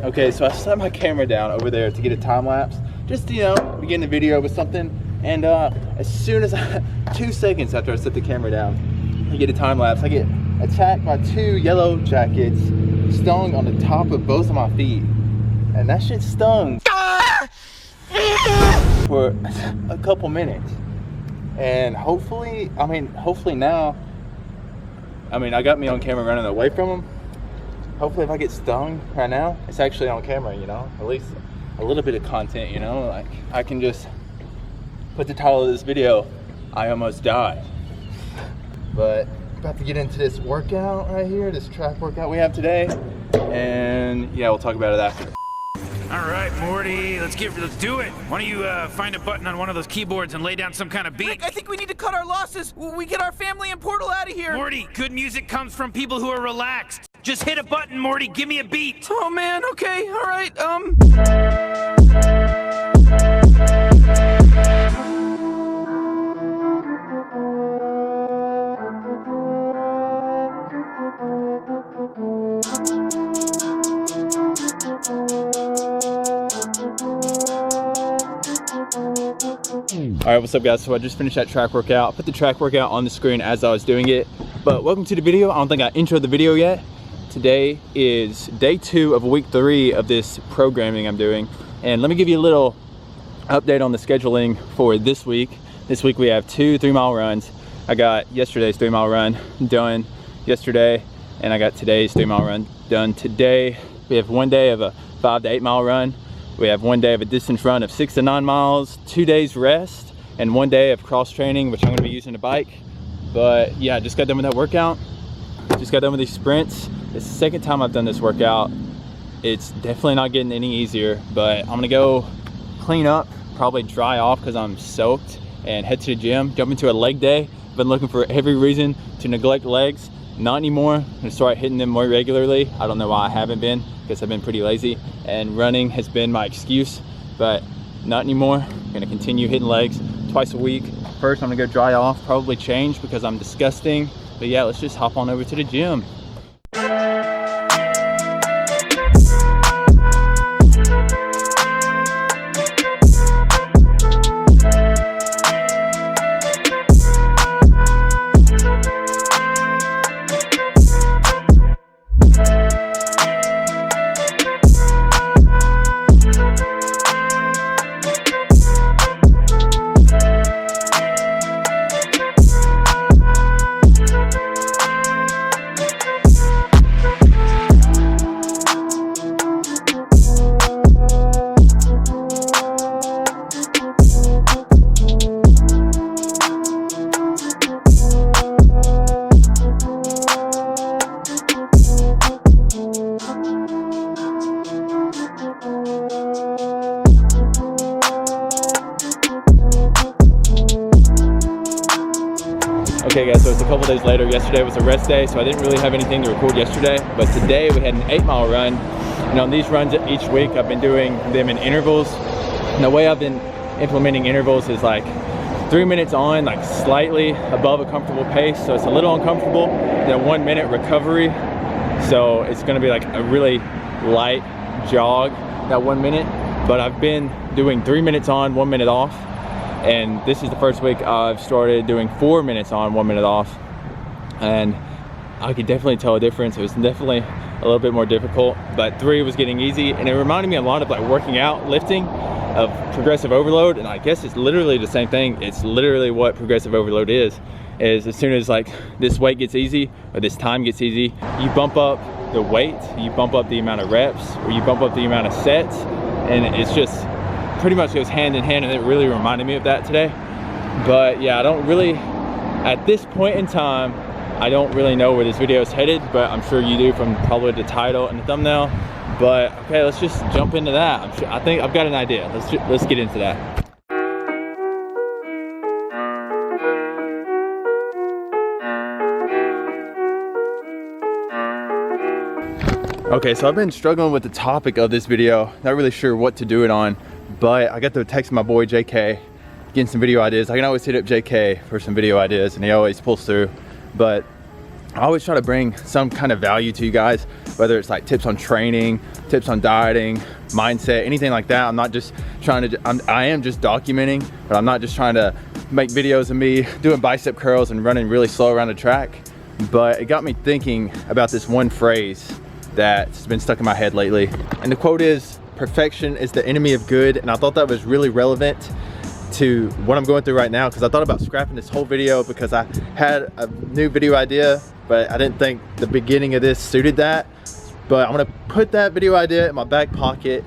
Okay, so I set my camera down over there to get a time lapse, just to, you know, begin the video with something. And as soon as 2 seconds after I set the camera down, I get a time lapse. I get attacked by 2 yellow jackets, stung on the top of both of my feet, and that shit stung for a couple minutes. And hopefully now, I got me on camera running away from them. Hopefully if I get stung right now, it's actually on camera, you know, at least a little bit of content, you know, like I can just put the title of this video, I almost died. But about to get into this workout right here, this track workout we have today, and yeah, we'll talk about it after. All right, Morty, let's do it. Why don't you find a button on one of those keyboards and lay down some kind of beat? Rick, I think we need to cut our losses. We get our family and Portal out of here. Morty, good music comes from people who are relaxed. Just hit a button, Morty. Give me a beat. Oh man, okay, all right. All right, what's up guys? So I just finished that track workout. I put the track workout on the screen as I was doing it, but welcome to the video. I don't think I introed the video yet. Today is day 2 of week 3 of this programming I'm doing. And let me give you a little update on the scheduling for this week. This week we have 2 3-mile runs. I got yesterday's 3-mile run done yesterday, and I got today's 3-mile run done today. We have 1 day of a 5 to 8 mile run. We have 1 day of a distance run of 6 to 9 miles, 2 days rest, and 1 day of cross training, which I'm gonna be using a bike. But yeah, I just got done with that workout. Just got done with these sprints. It's the second time I've done this workout. It's definitely not getting any easier, but I'm gonna go clean up, probably dry off because I'm soaked, and head to the gym, jump into a leg day. Been looking for every reason to neglect legs. Not anymore. I'm gonna start hitting them more regularly. I don't know why I haven't been, because I've been pretty lazy, and running has been my excuse, but not anymore. I'm gonna continue hitting legs twice a week. First, I'm gonna go dry off, probably change because I'm disgusting. But yeah, let's just hop on over to the gym. Okay guys, so it's a couple days later. Yesterday was a rest day, so I didn't really have anything to record yesterday, but today we had an 8-mile run. And on these runs each week, I've been doing them in intervals. And the way I've been implementing intervals is like 3 minutes on, like slightly above a comfortable pace, so it's a little uncomfortable, then a 1 minute recovery. So it's gonna be like a really light jog, that 1 minute, but I've been doing 3 minutes on, 1 minute off. And this is the first week I've started doing 4 minutes on, 1 minute off. And I could definitely tell a difference. It was definitely a little bit more difficult, but 3 was getting easy. And it reminded me a lot of like working out, lifting, of progressive overload. And I guess it's literally the same thing. It's literally what progressive overload is as soon as like this weight gets easy or this time gets easy, you bump up the weight, you bump up the amount of reps, or you bump up the amount of sets. And it's just, pretty much goes hand in hand, and it really reminded me of that today. But yeah, I don't really, at this point in time, I don't really know where this video is headed, but I'm sure you do from probably the title and the thumbnail. But okay, let's just jump into that. I think I've got an idea. Let's get into that. Okay, so I've been struggling with the topic of this video, not really sure what to do it on, but I got to text my boy JK, getting some video ideas. I can always hit up JK for some video ideas, and he always pulls through. But I always try to bring some kind of value to you guys, whether it's like tips on training, tips on dieting, mindset, anything like that. I'm not just trying to, I am just documenting, but I'm not just trying to make videos of me doing bicep curls and running really slow around the track. But it got me thinking about this one phrase that's been stuck in my head lately. And the quote is, perfection is the enemy of good. And I thought that was really relevant to what I'm going through right now, because I thought about scrapping this whole video because I had a new video idea, but I didn't think the beginning of this suited that. But I'm gonna put that video idea in my back pocket,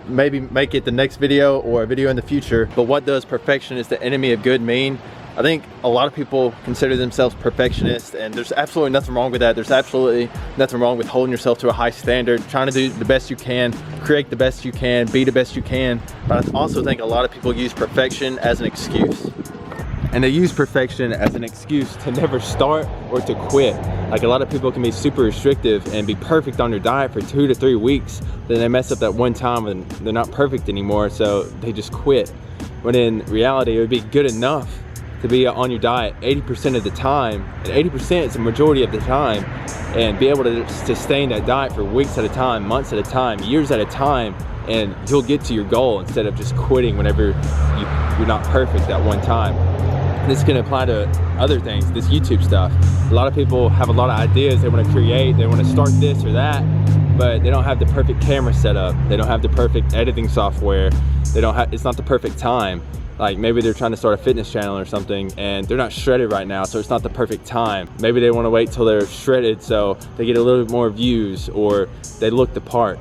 maybe make it the next video or a video in the future. But what does perfection is the enemy of good mean? I think a lot of people consider themselves perfectionists, and there's absolutely nothing wrong with that. There's absolutely nothing wrong with holding yourself to a high standard, trying to do the best you can, create the best you can, be the best you can. But I also think a lot of people use perfection as an excuse. And they use perfection as an excuse to never start or to quit. Like, a lot of people can be super restrictive and be perfect on their diet for 2 to 3 weeks, then they mess up that one time and they're not perfect anymore, so they just quit. When in reality, it would be good enough to be on your diet 80% of the time, and 80% is the majority of the time, and be able to sustain that diet for weeks at a time, months at a time, years at a time, and you'll get to your goal instead of just quitting whenever you're not perfect that one time. This can apply to other things, this YouTube stuff. A lot of people have a lot of ideas they want to create, they want to start this or that, but they don't have the perfect camera setup, they don't have the perfect editing software, they don't have, it's not the perfect time. Like, maybe they're trying to start a fitness channel or something and they're not shredded right now, so it's not the perfect time. Maybe they want to wait till they're shredded so they get a little bit more views or they look the part.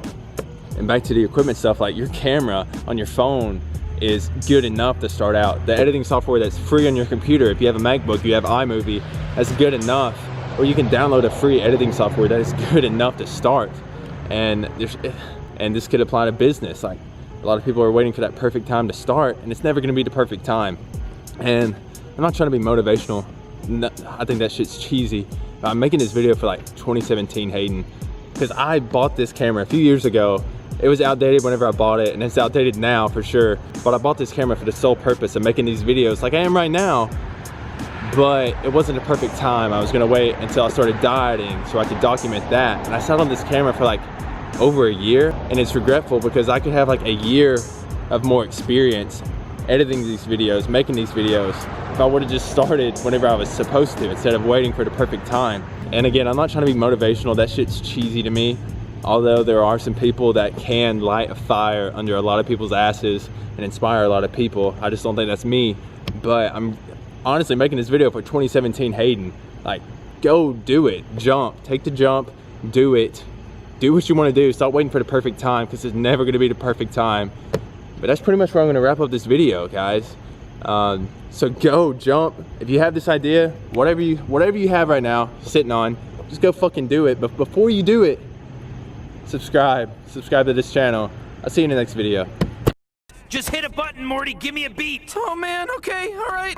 And back to the equipment stuff, like, your camera on your phone is good enough to start out. The editing software that's free on your computer, if you have a MacBook, you have iMovie, that's good enough. Or you can download a free editing software that is good enough to start. And this could apply to business. Like, a lot of people are waiting for that perfect time to start, and it's never gonna be the perfect time. And I'm not trying to be motivational. No, I think that shit's cheesy. I'm making this video for like 2017 Hayden, because I bought this camera a few years ago. It was outdated whenever I bought it, and it's outdated now for sure. But I bought this camera for the sole purpose of making these videos like I am right now, but it wasn't a perfect time. I was gonna wait until I started dieting so I could document that. And I sat on this camera for like over a year, and it's regretful because I could have like a year of more experience editing these videos, making these videos, if I would have just started whenever I was supposed to instead of waiting for the perfect time. And again, I'm not trying to be motivational, that shit's cheesy to me. Although there are some people that can light a fire under a lot of people's asses and inspire a lot of people, I just don't think that's me. But I'm honestly making this video for 2017 Hayden. Like, go do it, jump, take the jump, do it. Do what you want to do. Stop waiting for the perfect time, because it's never going to be the perfect time. But that's pretty much where I'm going to wrap up this video, guys. So go jump. If you have this idea, whatever you have right now sitting on, just go fucking do it. But before you do it, subscribe to this channel. I'll see you in the next video. Just hit a button, Morty. Give me a beat. Oh man, okay, all right.